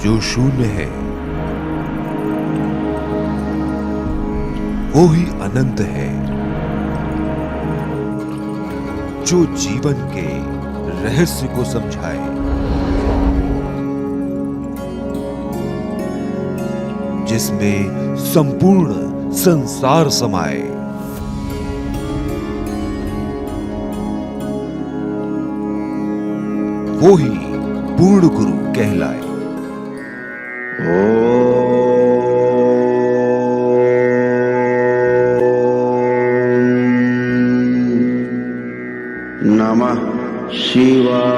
जो शून्य है वो ही अनंत है। जो जीवन के रहस्य को समझाए, जिसमें संपूर्ण संसार समाए। वो ही पूर्ण गुरु कहलाए। नमः शिवाय।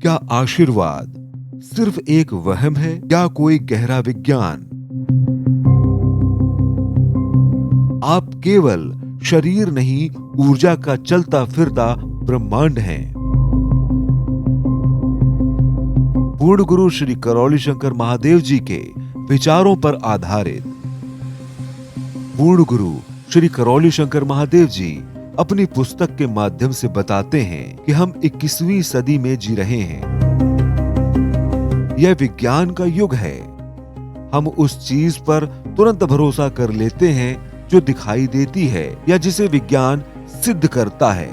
क्या आशीर्वाद सिर्फ एक वहम है या कोई गहरा विज्ञान? आप केवल शरीर नहीं, ऊर्जा का चलता फिरता ब्रह्मांड हैं। पूर्ण गुरु श्री करौली शंकर महादेव जी के विचारों पर आधारित पूर्ण गुरु श्री करौली शंकर महादेव जी अपनी पुस्तक के माध्यम से बताते हैं कि हम 21वीं सदी में जी रहे हैं। यह विज्ञान का युग है। हम उस चीज पर तुरंत भरोसा कर लेते हैं जो दिखाई देती है या जिसे विज्ञान सिद्ध करता है।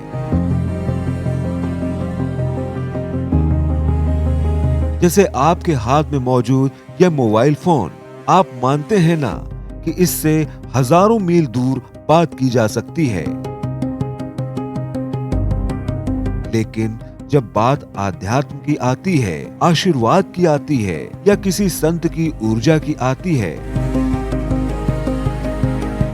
जैसे आपके हाथ में मौजूद यह मोबाइल फोन, आप मानते हैं ना कि इससे हजारों मील दूर बात की जा सकती है। लेकिन जब बात आध्यात्म की आती है, आशीर्वाद की आती है या किसी संत की ऊर्जा की आती है,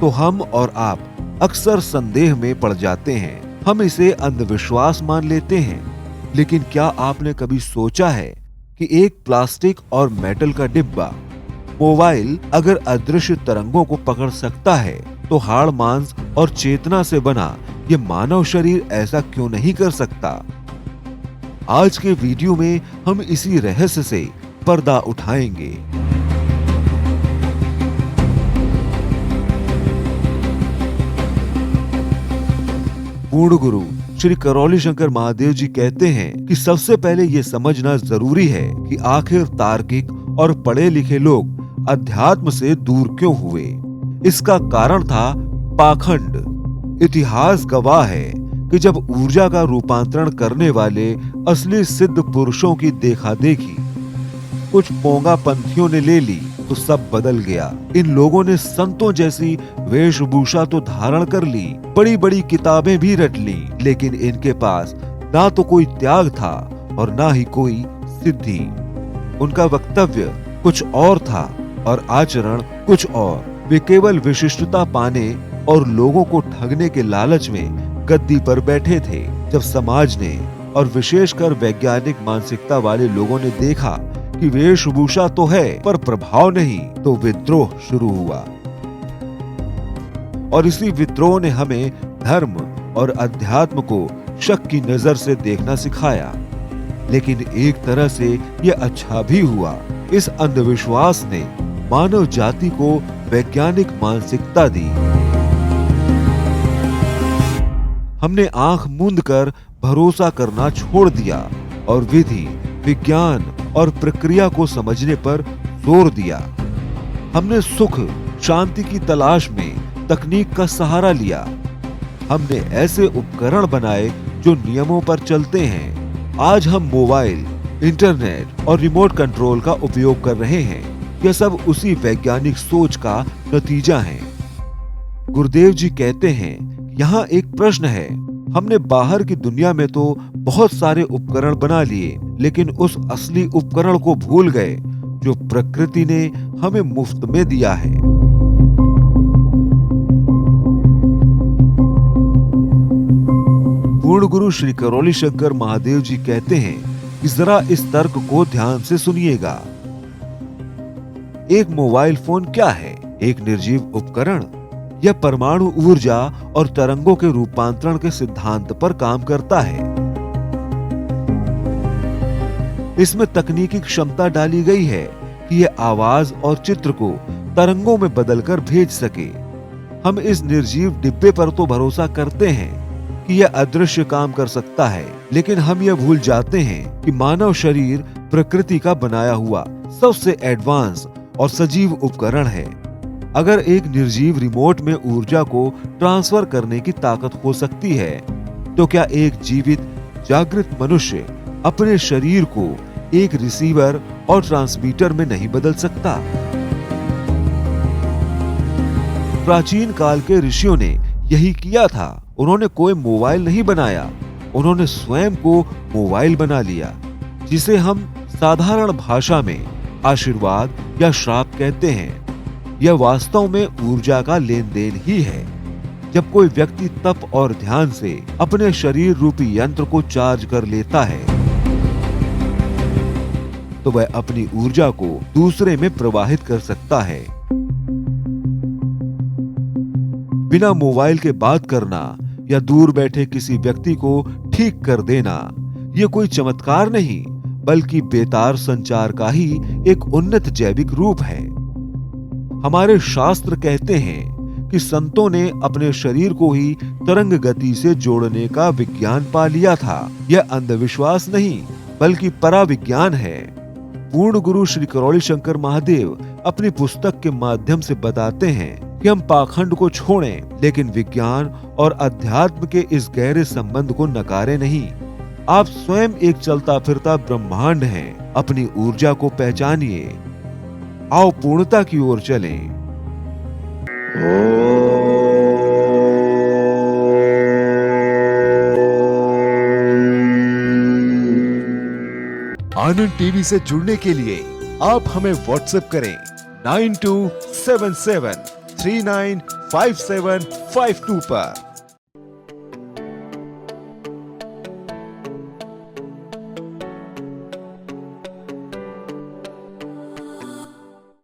तो हम और आप अक्सर संदेह में पड़ जाते हैं। हम इसे अंधविश्वास मान लेते हैं। लेकिन क्या आपने कभी सोचा है कि एक प्लास्टिक और मेटल का डिब्बा, मोबाइल अगर अदृश्य तरंगों को पकड़ सकता है, तो हाड़ मांस और चेतना से बना ये मानव शरीर ऐसा क्यों नहीं कर सकता? आज के वीडियो में हम इसी रहस्य से पर्दा उठाएंगे। पूर्ण गुरु श्री करौली शंकर महादेव जी कहते हैं कि सबसे पहले ये समझना जरूरी है कि आखिर तार्किक और पढ़े लिखे लोग अध्यात्म से दूर क्यों हुए। इसका कारण था पाखंड। इतिहास गवाह है कि जब ऊर्जा का रूपांतरण करने वाले असली सिद्ध पुरुषों की देखा देखी कुछ पोंगा पंथियों ने ले ली तो सब बदल गया। इन लोगों ने संतों जैसी वेशभूषा तो धारण कर ली, बड़ी बड़ी किताबें भी रट ली, लेकिन इनके पास ना तो कोई त्याग था और ना ही कोई सिद्धि। उनका वक्तव्य कुछ और था और आचरण कुछ और। वे केवल विशिष्टता पाने और लोगों को ठगने के लालच में गद्दी पर बैठे थे। जब समाज ने और विशेषकर वैज्ञानिक मानसिकता वाले लोगों ने देखा कि वेशभूषा तो है पर प्रभाव नहीं, तो विद्रोह शुरू हुआ। और इसी विद्रोह ने हमें धर्म और अध्यात्म को शक की नजर से देखना सिखाया। लेकिन एक तरह से यह अच्छा भी हुआ। इस अंधविश्वास ने मानव जाति को वैज्ञानिक मानसिकता दी। हमने आंख मूंद कर भरोसा करना छोड़ दिया और विधि, विज्ञान और प्रक्रिया को समझने पर जोर दिया। हमने सुख शांति की तलाश में तकनीक का सहारा लिया। हमने ऐसे उपकरण बनाए जो नियमों पर चलते हैं। आज हम मोबाइल, इंटरनेट और रिमोट कंट्रोल का उपयोग कर रहे हैं। यह सब उसी वैज्ञानिक सोच का नतीजा है। गुरुदेव जी कहते हैं, यहाँ एक प्रश्न है। हमने बाहर की दुनिया में तो बहुत सारे उपकरण बना लिए, लेकिन उस असली उपकरण को भूल गए जो प्रकृति ने हमें मुफ्त में दिया है। पूर्ण गुरु श्री करौली शंकर महादेव जी कहते हैं कि जरा इस तर्क को ध्यान से सुनिएगा। एक मोबाइल फोन क्या है? एक निर्जीव उपकरण। यह परमाणु ऊर्जा और तरंगों के रूपांतरण के सिद्धांत पर काम करता है। इसमें तकनीकी क्षमता डाली गई है कि यह आवाज और चित्र को तरंगों में बदलकर भेज सके। हम इस निर्जीव डिब्बे पर तो भरोसा करते हैं, कि यह अदृश्य काम कर सकता है, लेकिन हम यह भूल जाते हैं कि मानव शरीर प्रकृति का बनाया हुआ सबसे एडवांस और सजीव उपकरण है। अगर एक निर्जीव रिमोट में ऊर्जा को ट्रांसफर करने की ताकत हो सकती है, तो क्या एक जीवित जागृत मनुष्य अपने शरीर को एक रिसीवर और ट्रांसमीटर में नहीं बदल सकता? प्राचीन काल के ऋषियों ने यही किया था। उन्होंने कोई मोबाइल नहीं बनाया, उन्होंने स्वयं को मोबाइल बना लिया, जिसे हम साधारण भाषा में आशीर्वाद या श्राप कहते हैं। यह वास्तव में ऊर्जा का लेन देन ही है। जब कोई व्यक्ति तप और ध्यान से अपने शरीर रूपी यंत्र को चार्ज कर लेता है, तो वह अपनी ऊर्जा को दूसरे में प्रवाहित कर सकता है। बिना मोबाइल के बात करना या दूर बैठे किसी व्यक्ति को ठीक कर देना, ये कोई चमत्कार नहीं, बल्कि बेतार संचार का ही एक उन्नत जैविक रूप है। हमारे शास्त्र कहते हैं कि संतों ने अपने शरीर को ही तरंग गति से जोड़ने का विज्ञान पा लिया था। यह अंधविश्वास नहीं, बल्कि पराविज्ञान है। पूर्ण गुरु श्री करौली शंकर महादेव अपनी पुस्तक के माध्यम से बताते हैं कि हम पाखंड को छोड़ें, लेकिन विज्ञान और अध्यात्म के इस गहरे संबंध को नकारें नहीं। आप स्वयं एक चलता फिरता ब्रह्मांड हैं। अपनी ऊर्जा को पहचानिए। आओ पूर्णता की ओर चलें। आनंद टीवी से जुड़ने के लिए आप हमें व्हाट्सएप करें 9277395752 पर।